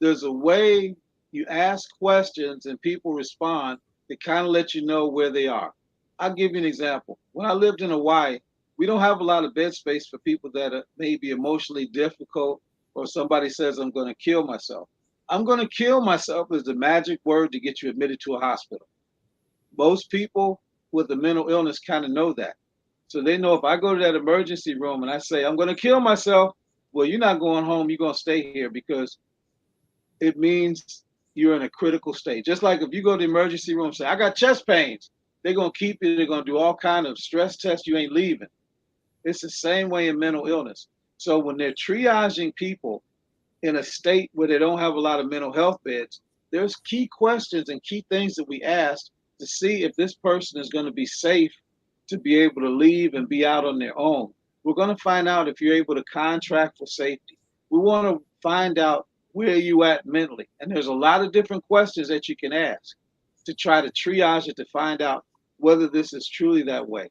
There's a way you ask questions and people respond that kind of let you know where they are. I'll give you an example. When I lived in Hawaii, we don't have a lot of bed space for people that are maybe emotionally difficult or somebody says, I'm going to kill myself. I'm going to kill myself is the magic word to get you admitted to a hospital. Most people with a mental illness kind of know that. So they know if I go to that emergency room and I say, I'm going to kill myself, well, you're not going home. You're going to stay here because it means you're in a critical state. Just like if you go to the emergency room and say, I got chest pains, they're going to keep you. They're going to do all kind of stress tests. You ain't leaving. It's the same way in mental illness. So when they're triaging people in a state where they don't have a lot of mental health beds, there's key questions and key things that we ask to see if this person is going to be safe to be able to leave and be out on their own. We're going to find out if you're able to contract for safety. We want to find out where you at mentally. And there's a lot of different questions that you can ask to try to triage it to find out whether this is truly that way.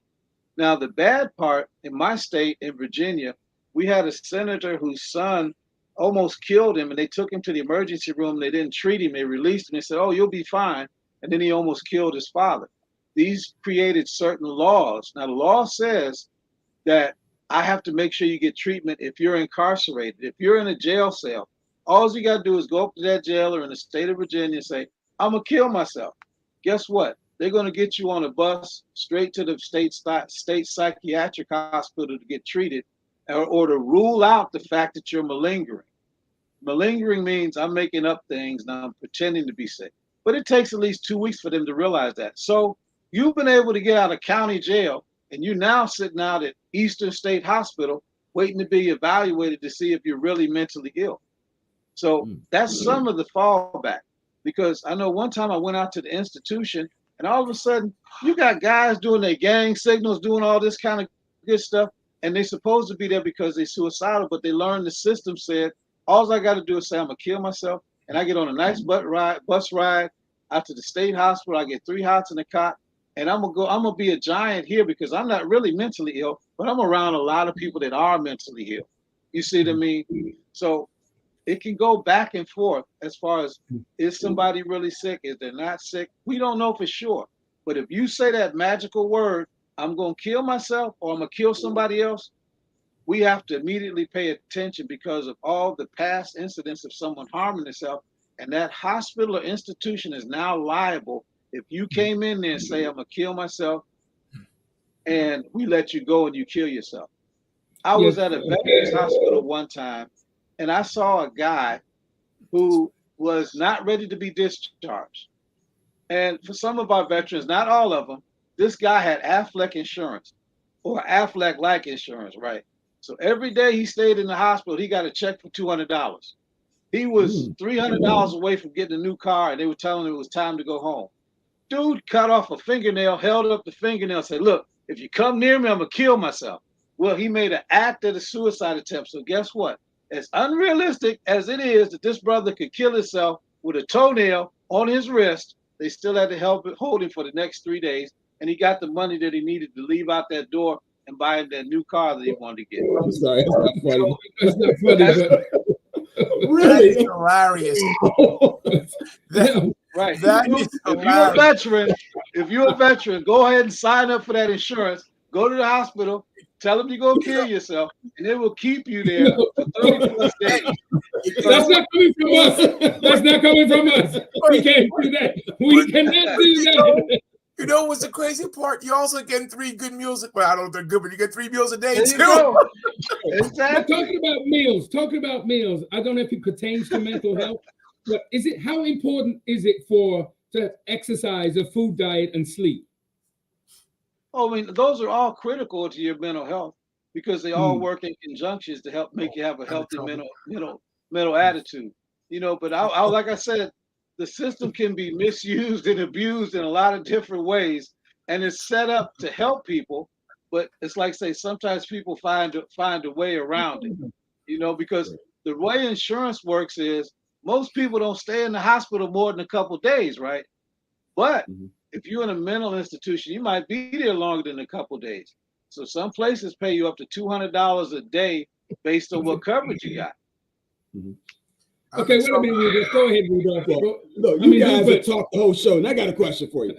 Now, the bad part in my state, in Virginia, we had a senator whose son almost killed him, and they took him to the emergency room. They didn't treat him. They released him. They said, oh, you'll be fine. And then he almost killed his father. These created certain laws. Now, the law says that I have to make sure you get treatment if you're incarcerated. If you're in a jail cell, all you got to do is go up to that jailer in the state of Virginia and say, I'm going to kill myself. Guess what? they're going to get you on a bus straight to the state psychiatric hospital to get treated, or to rule out the fact that you're malingering. Malingering means I'm making up things and I'm pretending to be sick. But it takes at least 2 weeks for them to realize that. So you've been able to get out of county jail, and you're now sitting out at Eastern State Hospital waiting to be evaluated to see if you're really mentally ill. So that's some of the fallback. Because I know one time I went out to the institution, and all of a sudden you got guys doing their gang signals, doing all this kind of good stuff, and they're supposed to be there because they're suicidal, but they learned the system said, all I got to do is say I'm gonna kill myself, and I get on a nice bus ride out to the state hospital. I get 3 hots in the cot, and I'm gonna be a giant here because I'm not really mentally ill, but I'm around a lot of people that are mentally ill. You see what I mean? So it can go back and forth as far as, is somebody really sick? Is they not sick? We don't know for sure. But if you say that magical word, I'm gonna kill myself or I'm gonna kill somebody else, we have to immediately pay attention because of all the past incidents of someone harming themselves. And that hospital or institution is now liable if you came in there and say, I'm gonna kill myself, and we let you go and you kill yourself. I was at a veterans hospital one time, and I saw a guy who was not ready to be discharged. And for some of our veterans, not all of them, this guy had Aflac insurance or Aflac-like insurance, right? So every day he stayed in the hospital, he got a check for $200. He was $300 away from getting a new car, and they were telling him it was time to go home. Dude cut off a fingernail, held up the fingernail, said, look, if you come near me, I'm going to kill myself. Well, he made an act of a suicide attempt. So guess what? As unrealistic as it is that this brother could kill himself with a toenail on his wrist, they still had to hold him for the next 3 days, and he got the money that he needed to leave out that door and buy him that new car that he wanted to get. I'm sorry, it's not funny. It's not funny, but Really? That is hilarious. Right. If you're a veteran, go ahead and sign up for that insurance. Go to the hospital, tell them you're going to kill yourself, and it will keep you there for 30 plus days. That's not coming from us. That's not coming from us. We can't do that. We cannot do that. You know what's the crazy part? You also getting 3 good meals. Well, I don't know if they're good, but you get 3 meals a day too. Exactly. Talking about meals. I don't know if it pertains to mental health, but how important is it to exercise, a food diet, and sleep? Oh, I mean, those are all critical to your mental health because they all work in conjunctions to help make you have a healthy mental attitude. You know, but I like I said, the system can be misused and abused in a lot of different ways, and it's set up to help people. But it's like, say, sometimes people find a way around it. You know, because the way insurance works is most people don't stay in the hospital more than a couple of days, right? But if you're in a mental institution, you might be there longer than a couple of days. So some places pay you up to $200 a day based on what coverage you got. Okay, wait a minute, Rudolph. Go ahead, Rudolph. Look, you guys have talked the whole show, and I got a question for you.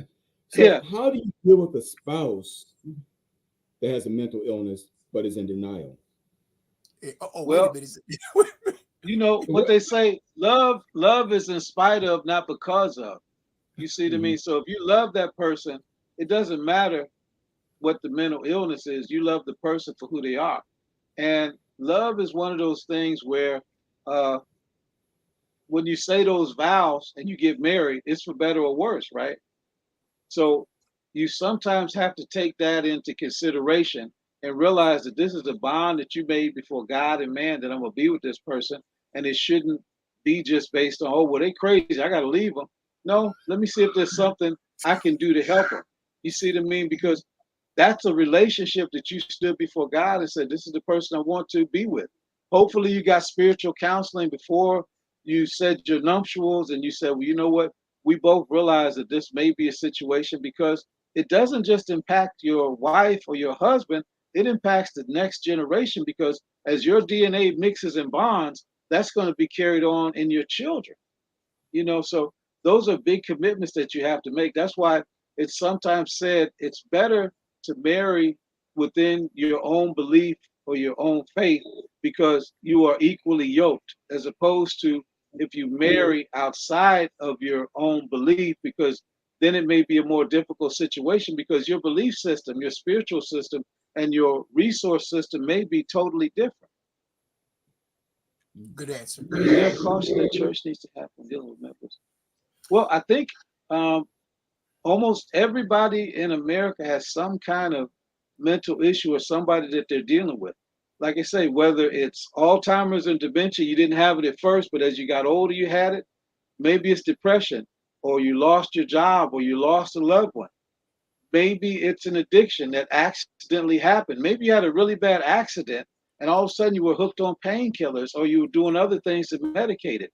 So how do you deal with a spouse that has a mental illness but is in denial? Well, you know what they say, love is in spite of, not because of. You see what I mean? So if you love that person, it doesn't matter what the mental illness is. You love the person for who they are. And love is one of those things where when you say those vows and you get married, it's for better or worse, right? So you sometimes have to take that into consideration and realize that this is a bond that you made before God and man, that I'm going to be with this person. And it shouldn't be just based on, oh, well, they crazy, I got to leave them. No, let me see if there's something I can do to help them. You see what I mean? Because that's a relationship that you stood before God and said, this is the person I want to be with. Hopefully you got spiritual counseling before you said your nuptials, and you said, well, you know what? We both realize that this may be a situation, because it doesn't just impact your wife or your husband, it impacts the next generation, because as your DNA mixes and bonds, that's going to be carried on in your children. You know, so those are big commitments that you have to make. That's why it's sometimes said it's better to marry within your own belief or your own faith, because you are equally yoked, as opposed to if you marry outside of your own belief, because then it may be a more difficult situation because your belief system, your spiritual system, and your resource system may be totally different. Good answer. Is there a caution that church needs to have when dealing with members? Well, I think almost everybody in America has some kind of mental issue or somebody that they're dealing with. Like I say, whether it's Alzheimer's and dementia, you didn't have it at first, but as you got older, you had it. Maybe it's depression, or you lost your job, or you lost a loved one. Maybe it's an addiction that accidentally happened. Maybe you had a really bad accident, and all of a sudden you were hooked on painkillers, or you were doing other things to medicate it.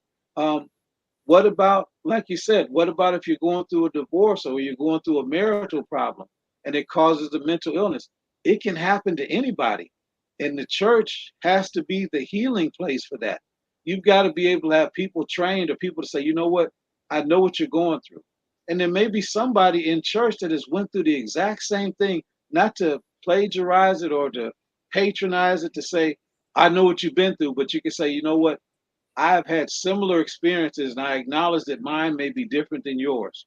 What about, like you said, what about if you're going through a divorce or you're going through a marital problem and it causes a mental illness? It can happen to anybody. And the church has to be the healing place for that. You've got to be able to have people trained or people to say, you know what, I know what you're going through. And there may be somebody in church that has went through the exact same thing, not to plagiarize it or to patronize it, to say, I know what you've been through, but you can say, you know what, I've had similar experiences and I acknowledge that mine may be different than yours.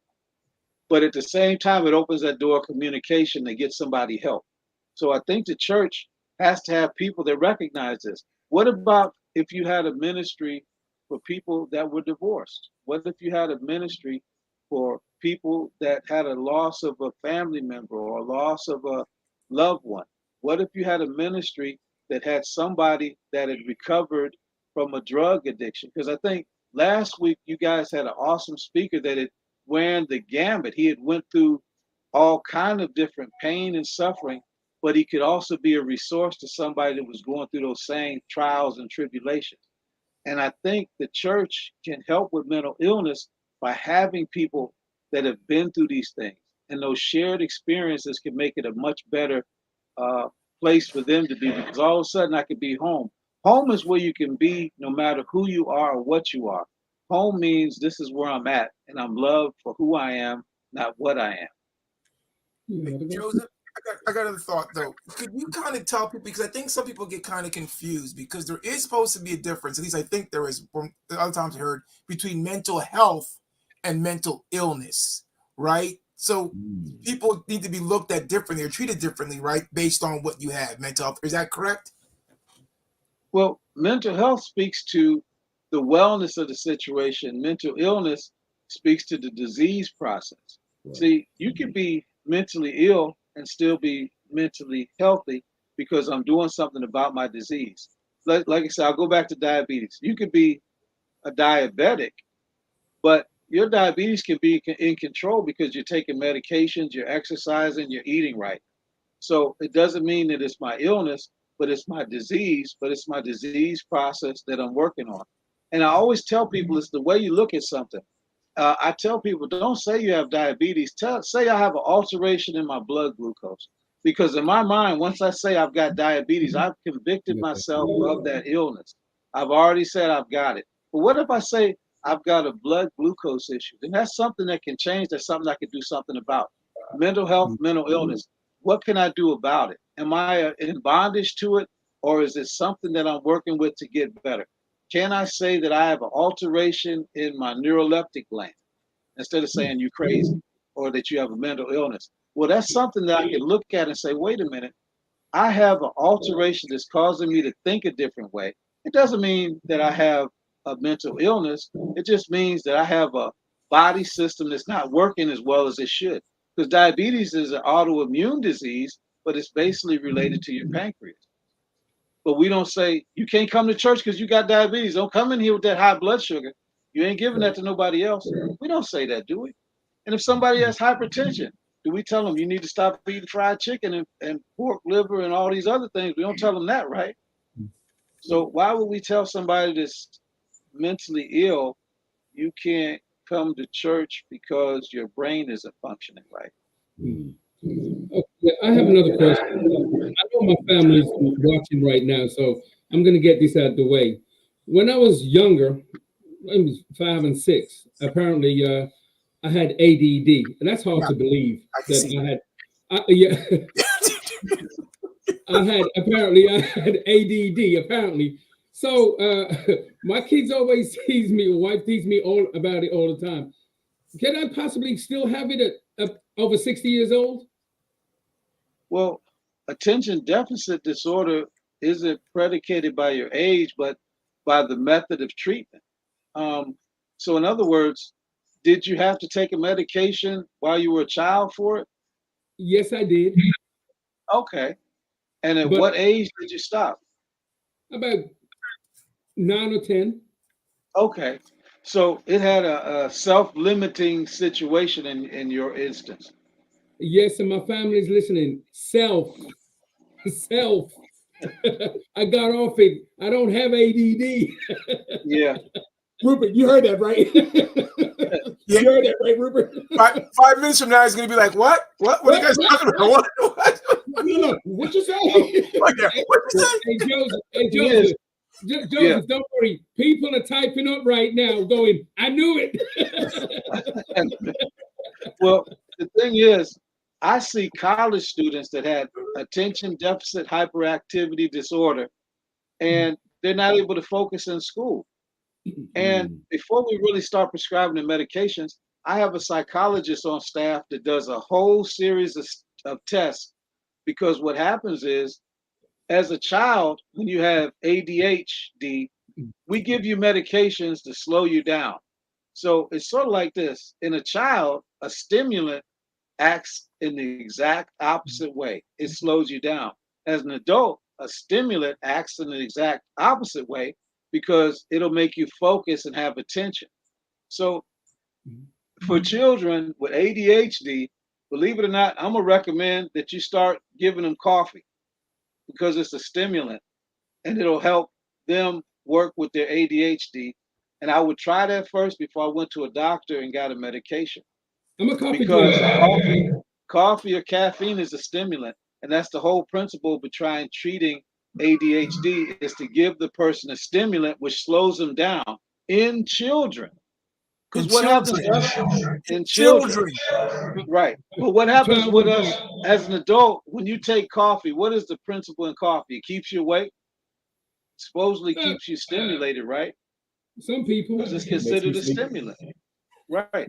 But at the same time, it opens that door of communication to get somebody help. So I think the church has to have people that recognize this. What about if you had a ministry for people that were divorced? What if you had a ministry for people that had a loss of a family member or a loss of a loved one? What if you had a ministry that had somebody that had recovered from a drug addiction? Because I think last week you guys had an awesome speaker that had ran the gambit. He had went through all kind of different pain and suffering, but he could also be a resource to somebody that was going through those same trials and tribulations. And I think the church can help with mental illness by having people that have been through these things. And those shared experiences can make it a much better place for them to be, because all of a sudden I could be home. Home is where you can be no matter who you are or what you are. Home means this is where I'm at and I'm loved for who I am, not what I am. Joseph, I got another thought though. Could you kind of tell people, because I think some people get kind of confused, because there is supposed to be a difference, at least I think there is from the other times I heard, between mental health and mental illness, right? So people need to be looked at differently or treated differently, right? Based on what you have, mental health. Is that correct? Well, mental health speaks to the wellness of the situation. Mental illness speaks to the disease process. Right. See, you can be mentally ill and still be mentally healthy because I'm doing something about my disease. Like I said, I'll go back to diabetes. You could be a diabetic, but your diabetes can be in control because you're taking medications, you're exercising, you're eating right. So it doesn't mean that it's my illness, but it's my disease, but it's my disease process that I'm working on. And I always tell people it's the way you look at something. I tell people, don't say you have diabetes. Say I have an alteration in my blood glucose. Because in my mind, once I say I've got diabetes, I've convicted myself of that illness. I've already said I've got it. But what if I say I've got a blood glucose issue? Then that's something that can change. That's something I can do something about. Mental health, mental illness. What can I do about it? Am I in bondage to it, or is it something that I'm working with to get better? Can I say that I have an alteration in my neuroleptic gland instead of saying you crazy or that you have a mental illness? Well, that's something that I can look at and say, wait a minute, I have an alteration that's causing me to think a different way. It doesn't mean that I have a mental illness. It just means that I have a body system that's not working as well as it should. Because diabetes is an autoimmune disease, but it's basically related to your pancreas. But we don't say, you can't come to church because you got diabetes. Don't come in here with that high blood sugar. You ain't giving that to nobody else. We don't say that, do we? And if somebody has hypertension, do we tell them you need to stop eating fried chicken and pork liver and all these other things? We don't tell them that, right? So why would we tell somebody that's mentally ill, you can't come to church because your brain isn't functioning right? Okay, I have another question. I know my family's watching right now, so I'm going to get this out of the way. When I was younger, I was 5 and 6, apparently I had ADD, and that's hard to believe that I had ADD, apparently. So my kids always tease me, or wife tease me all about it all the time. Can I possibly still have it at over 60 years old? Well, attention deficit disorder isn't predicated by your age, but by the method of treatment. Um, so, in other words, did you have to take a medication while you were a child for it? Yes, I did. Okay. And at But what age did you stop? about 9 or 10. Okay. So it had a self-limiting situation in your instance. Yes, and my family's listening. Self. I got off it. I don't have ADD. Yeah. Rupert, you heard that, right? Yeah. You heard that, right, Rupert? 5 minutes from now, he's gonna be like, "What? What are you guys talking about? What? No, what you say? What you say?" Hey, Joseph. Hey, Yes. Joseph. Yeah. Joseph, don't worry. People are typing up right now going, I knew it. Well, the thing is, I see college students that had attention deficit hyperactivity disorder, and they're not able to focus in school. And before we really start prescribing the medications, I have a psychologist on staff that does a whole series of tests, because what happens is, as a child, when you have ADHD, we give you medications to slow you down. So it's sort of like this. In a child, a stimulant acts in the exact opposite way. It slows you down. As an adult, a stimulant acts in the exact opposite way because it'll make you focus and have attention. So for children with ADHD, believe it or not, I'm gonna recommend that you start giving them coffee because it's a stimulant and it'll help them work with their ADHD. And I would try that first before I went to a doctor and got a medication. I'm a coffee Because drinker. coffee or caffeine is a stimulant, and that's the whole principle behind treating ADHD is to give the person a stimulant which slows them down in children. Because what happens to us in children, right? But what happens with us as an adult when you take coffee? What is the principle in coffee? It keeps you awake. Supposedly keeps you stimulated, right? Some people. Because it's considered a stimulant, right?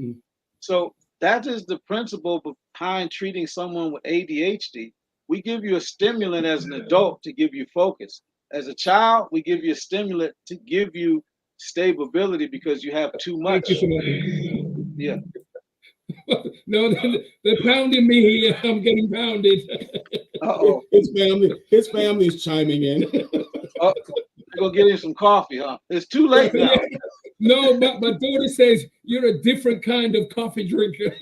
So that is the principle behind treating someone with ADHD. We give you a stimulant as an adult to give you focus. As a child, we give you a stimulant to give you stability because you have too much. Thank you so much. Yeah. No, they're pounding me here. I'm getting pounded. Uh-oh. His family is chiming in. Oh, go get him some coffee, huh? It's too late now. No, my daughter says you're a different kind of coffee drinker.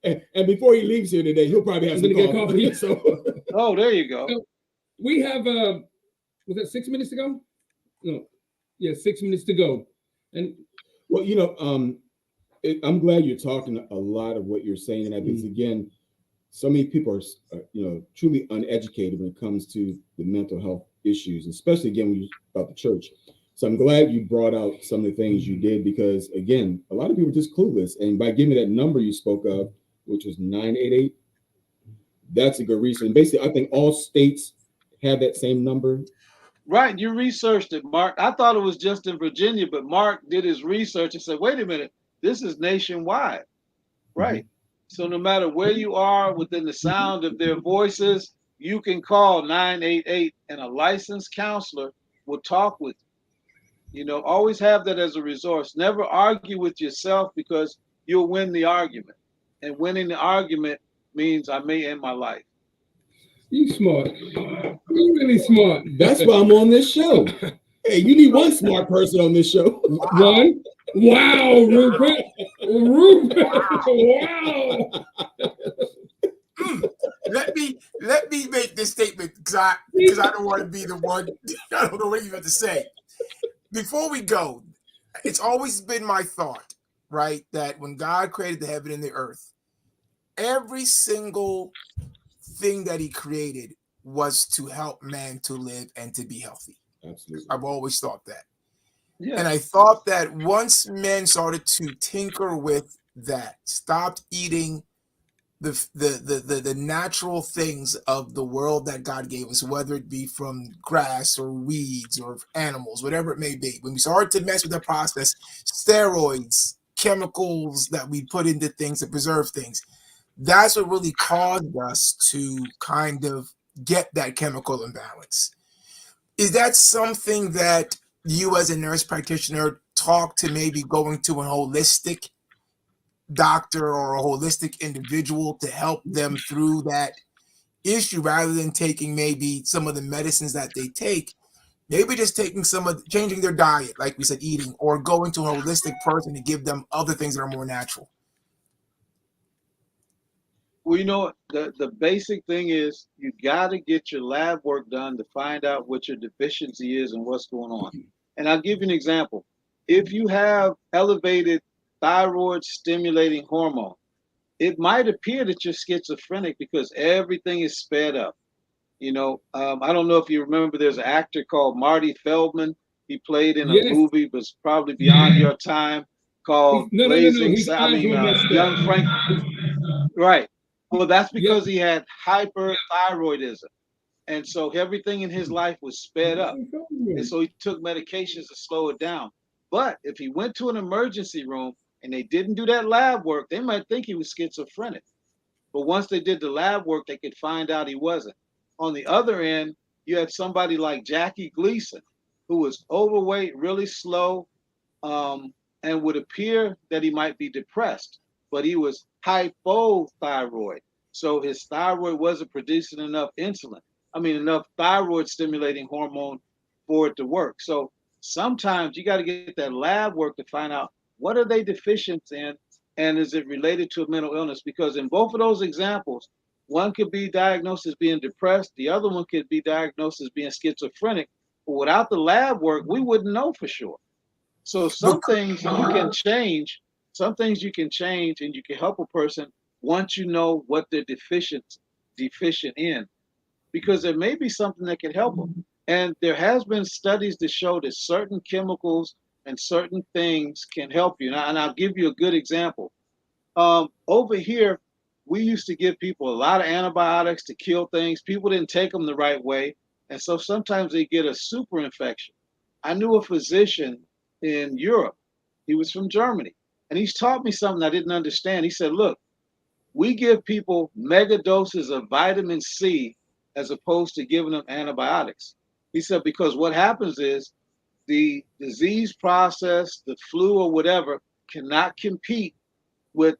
And before he leaves here today, he'll probably have some coffee. So. Oh, there you go. So we have, was that 6 minutes to go? No, yeah, 6 minutes to go. And well, I'm glad you're talking a lot of what you're saying, and because again, so many people are, truly uneducated when it comes to the mental health issues, especially again when you about the church. So I'm glad you brought out some of the things you did because again, a lot of people are just clueless. And by giving me that number you spoke of, which was 988, that's a good reason. Basically, I think all states have that same number. Right, you researched it, Mark. I thought it was just in Virginia, but Mark did his research and said, wait a minute, this is nationwide. Right. So no matter where you are within the sound of their voices, you can call 988 and a licensed counselor will talk with you. Always have that as a resource. Never argue with yourself because you'll win the argument. And winning the argument means I may end my life. You smart. You really smart. That's why I'm on this show. Hey, you need one smart person on this show. One? Wow, Rupert. Wow. Let me make this statement because I don't want to be the one. I don't know what you have to say. Before we go, it's always been my thought, right, that when God created the heaven and the earth, every single thing that he created was to help man to live and to be healthy. Absolutely. I've always thought that. Yeah. And I thought that once men started to tinker with that, stopped eating the natural things of the world that God gave us, whether it be from grass or weeds or animals, whatever it may be. When we start to mess with the process, steroids, chemicals that we put into things to preserve things, that's what really caused us to kind of get that chemical imbalance. Is that something that you as a nurse practitioner talk to, maybe going to a holistic doctor or a holistic individual to help them through that issue, rather than taking maybe some of the medicines that they take, maybe just taking changing their diet, like we said, eating, or going to a holistic person to give them other things that are more natural? Well, you know, the basic thing is you got to get your lab work done to find out what your deficiency is and what's going on. And I'll give you an example. If you have elevated thyroid stimulating hormone, it might appear that you're schizophrenic because everything is sped up. You know, I don't know if you remember, there's an actor called Marty Feldman. He played in a movie, but it's probably beyond your time, called Blazing. I mean, Young Frank. Right. Well, that's because he had hyperthyroidism. And so everything in his life was sped up. And so he took medications to slow it down. But if he went to an emergency room and they didn't do that lab work, they might think he was schizophrenic. But once they did the lab work, they could find out he wasn't. On the other end, you had somebody like Jackie Gleason, who was overweight, really slow, and would appear that he might be depressed, but he was hypothyroid. So his thyroid wasn't producing enough enough thyroid stimulating hormone for it to work. So sometimes you got to get that lab work to find out what are they deficient in, and is it related to a mental illness? Because in both of those examples, one could be diagnosed as being depressed, the other one could be diagnosed as being schizophrenic. But without the lab work, we wouldn't know for sure. So some things you can change, and you can help a person once you know what they're deficient in, because there may be something that can help them. And there has been studies to show that certain chemicals and certain things can help you. And I'll give you a good example. Over here, we used to give people a lot of antibiotics to kill things. People didn't take them the right way. And so sometimes they get a super infection. I knew a physician in Europe. He was from Germany. And he's taught me something I didn't understand. He said, look, we give people mega doses of vitamin C as opposed to giving them antibiotics. He said, because what happens is the disease process, the flu or whatever, cannot compete with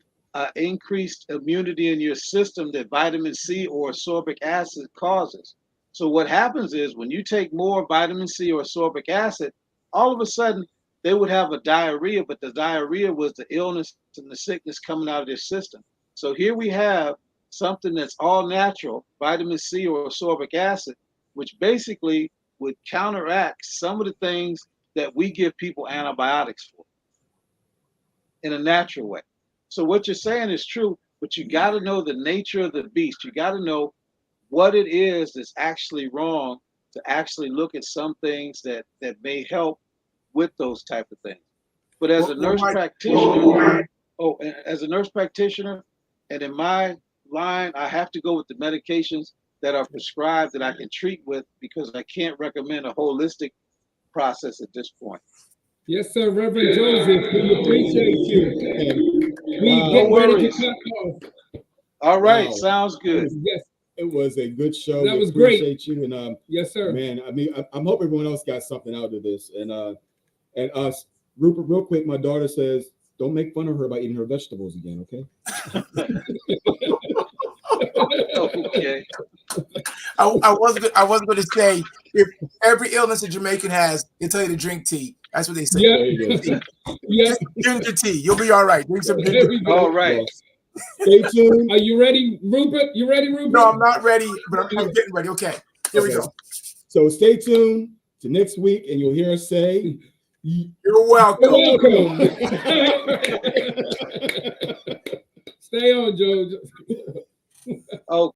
increased immunity in your system that vitamin C or ascorbic acid causes. So what happens is when you take more vitamin C or ascorbic acid, all of a sudden they would have a diarrhea, but the diarrhea was the illness and the sickness coming out of their system. So here we have something that's all natural, vitamin C or ascorbic acid, which basically would counteract some of the things that we give people antibiotics for in a natural way. So what you're saying is true, but you got to know the nature of the beast. You got to know what it is that's actually wrong to actually look at some things that may help with those type of things. But as a nurse practitioner, and in my line, I have to go with the medications that are prescribed that I can treat with, because I can't recommend a holistic process at this point. Yes, sir, Reverend Joseph. We appreciate you. We get ready to cut off. All right, sounds good. Yes, it was a good show. That was great. Appreciate you, and yes, sir. Man, I mean, I'm hoping everyone else got something out of this, and us, Rupert. Real quick, my daughter says, "Don't make fun of her by eating her vegetables again." Okay. Okay. I wasn't going to say, if every illness a Jamaican has, they tell you to drink tea. That's what they say. Yeah. Just ginger tea. You'll be all right. Drink some ginger tea. All right. Stay tuned. Are you ready, Rupert? You ready, Rupert? No, I'm not ready, but I'm getting ready. Okay. Here we go. So stay tuned to next week, and you'll hear us say, "You're welcome." You're welcome. Stay on, Joe. Oh.